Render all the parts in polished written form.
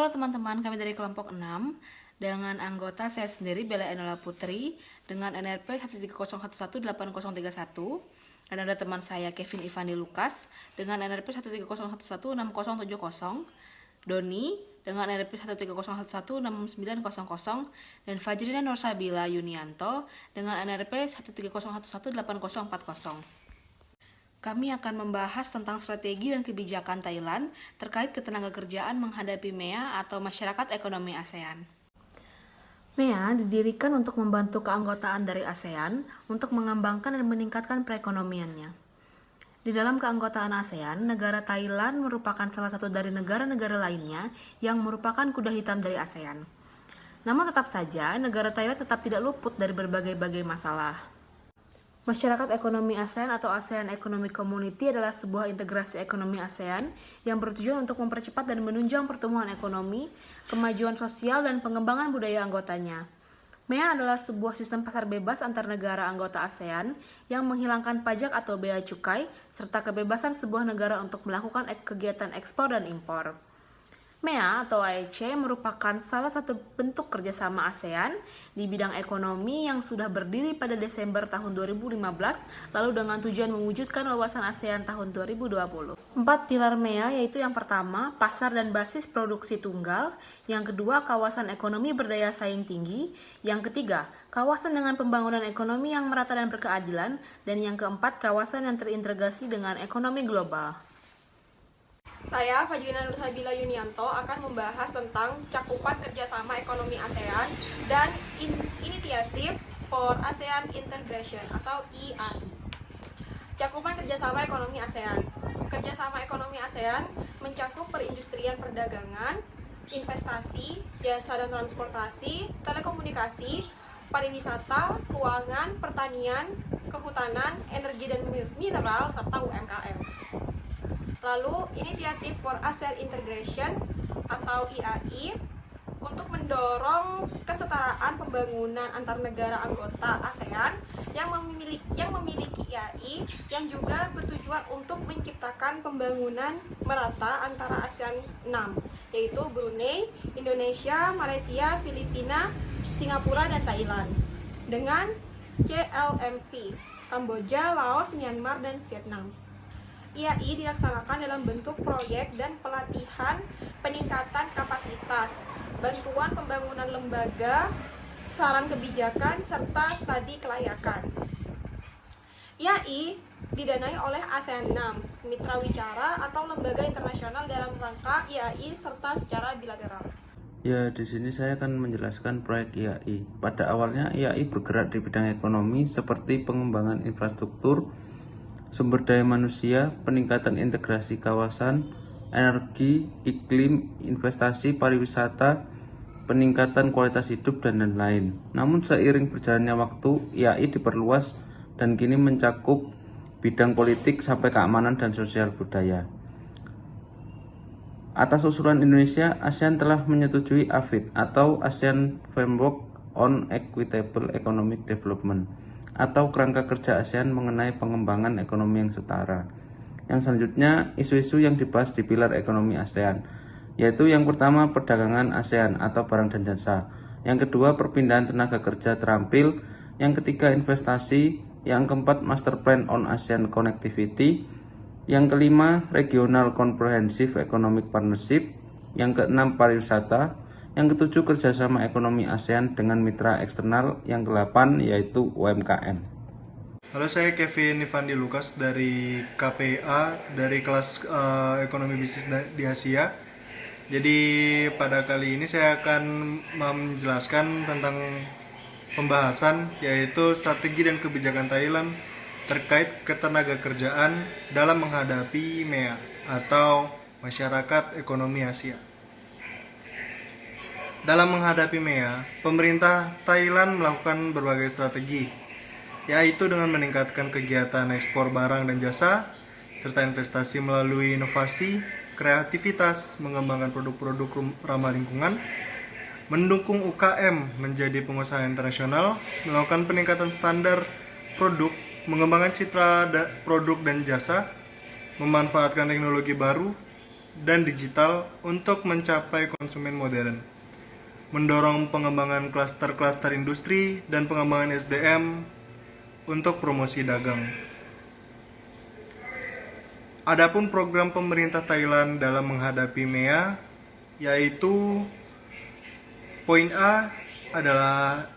Halo teman-teman, kami dari kelompok 6 dengan anggota saya sendiri Bella Enola Putri dengan NRP 130118031 dan ada teman saya Kevin Ivandi Lukas dengan NRP 130116070, Doni dengan NRP 130116900 dan Fajrina Nursabila Yunianto dengan NRP 130118040. Kami akan membahas tentang strategi dan kebijakan Thailand terkait ketenagakerjaan menghadapi MEA atau Masyarakat Ekonomi ASEAN. MEA didirikan untuk membantu keanggotaan dari ASEAN untuk mengembangkan dan meningkatkan perekonomiannya. Di dalam keanggotaan ASEAN, negara Thailand merupakan salah satu dari negara-negara lainnya yang merupakan kuda hitam dari ASEAN. Namun tetap saja, negara Thailand tetap tidak luput dari berbagai masalah. Masyarakat Ekonomi ASEAN atau ASEAN Economic Community adalah sebuah integrasi ekonomi ASEAN yang bertujuan untuk mempercepat dan menunjang pertumbuhan ekonomi, kemajuan sosial, dan pengembangan budaya anggotanya. MEA adalah sebuah sistem pasar bebas antar negara anggota ASEAN yang menghilangkan pajak atau bea cukai, serta kebebasan sebuah negara untuk melakukan kegiatan ekspor dan impor. MEA atau AEC merupakan salah satu bentuk kerjasama ASEAN di bidang ekonomi yang sudah berdiri pada Desember tahun 2015, lalu dengan tujuan mewujudkan wawasan ASEAN tahun 2020. 4 pilar MEA yaitu yang pertama, pasar dan basis produksi tunggal, yang kedua, kawasan ekonomi berdaya saing tinggi, yang ketiga, kawasan dengan pembangunan ekonomi yang merata dan berkeadilan, dan yang keempat, kawasan yang terintegrasi dengan ekonomi global. Saya, Fajrina Nursabila Yunianto, akan membahas tentang cakupan kerjasama ekonomi ASEAN dan Initiative for ASEAN Integration atau IAI. Cakupan kerjasama ekonomi ASEAN. Kerjasama ekonomi ASEAN mencakup perindustrian perdagangan, investasi, jasa dan transportasi, telekomunikasi, pariwisata, keuangan, pertanian, kehutanan, energi dan mineral, serta UMKM. Lalu, Initiative for ASEAN Integration atau IAI untuk mendorong kesetaraan pembangunan antar negara anggota ASEAN yang memiliki IAI yang juga bertujuan untuk menciptakan pembangunan merata antara ASEAN 6, yaitu Brunei, Indonesia, Malaysia, Filipina, Singapura, dan Thailand dengan CLMV, Kamboja, Laos, Myanmar, dan Vietnam. IAI dilaksanakan dalam bentuk proyek dan pelatihan peningkatan kapasitas, bantuan pembangunan lembaga, saran kebijakan, serta studi kelayakan. IAI didanai oleh ASEAN 6, mitra wicara atau lembaga internasional dalam rangka IAI serta secara bilateral. Ya, di sini saya akan menjelaskan proyek IAI. Pada awalnya IAI bergerak di bidang ekonomi seperti pengembangan infrastruktur, sumber daya manusia, peningkatan integrasi kawasan, energi, iklim, investasi, pariwisata, peningkatan kualitas hidup, dan lain-lain. Namun seiring berjalannya waktu, IAI diperluas dan kini mencakup bidang politik sampai keamanan dan sosial budaya. Atas usulan Indonesia, ASEAN telah menyetujui AFID atau ASEAN Framework on Equitable Economic Development atau kerangka kerja ASEAN mengenai pengembangan ekonomi yang setara. Yang selanjutnya, isu-isu yang dibahas di pilar ekonomi ASEAN, yaitu yang pertama perdagangan ASEAN atau barang dan jasa, yang kedua perpindahan tenaga kerja terampil, yang ketiga investasi, yang keempat master plan on ASEAN Connectivity, yang kelima regional comprehensive economic partnership, yang keenam pariwisata, yang ketujuh kerjasama ekonomi ASEAN dengan mitra eksternal, yang ke-8 yaitu UMKM. Halo, saya Kevin Ivandi Lukas dari KPA dari kelas Ekonomi Bisnis di Asia. Jadi pada kali ini saya akan menjelaskan tentang pembahasan yaitu strategi dan kebijakan Thailand terkait ketenagakerjaan dalam menghadapi MEA atau Masyarakat Ekonomi Asia. Dalam menghadapi MEA, pemerintah Thailand melakukan berbagai strategi, yaitu dengan meningkatkan kegiatan ekspor barang dan jasa, serta investasi melalui inovasi, kreativitas, mengembangkan produk-produk ramah lingkungan, mendukung UKM menjadi pengusaha internasional, melakukan peningkatan standar produk, mengembangkan citra produk dan jasa, memanfaatkan teknologi baru, dan digital untuk mencapai konsumen modern, mendorong pengembangan klaster-klaster industri dan pengembangan SDM untuk promosi dagang. Adapun program pemerintah Thailand dalam menghadapi MEA, yaitu poin A adalah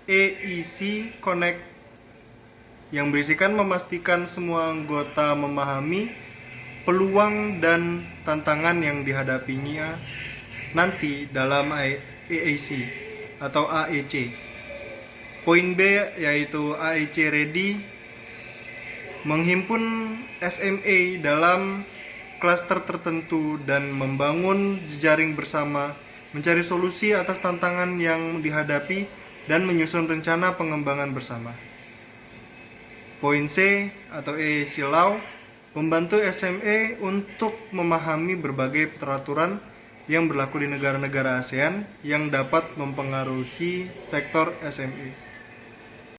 AEC Connect yang berisikan memastikan semua anggota memahami peluang dan tantangan yang dihadapinya nanti dalam AEC atau AEC. Poin B yaitu AEC Ready menghimpun SMA dalam klaster tertentu dan membangun jejaring bersama, mencari solusi atas tantangan yang dihadapi dan menyusun rencana pengembangan bersama. Poin C atau AEC Law membantu SMA untuk memahami berbagai peraturan yang berlaku di negara-negara ASEAN yang dapat mempengaruhi sektor SME.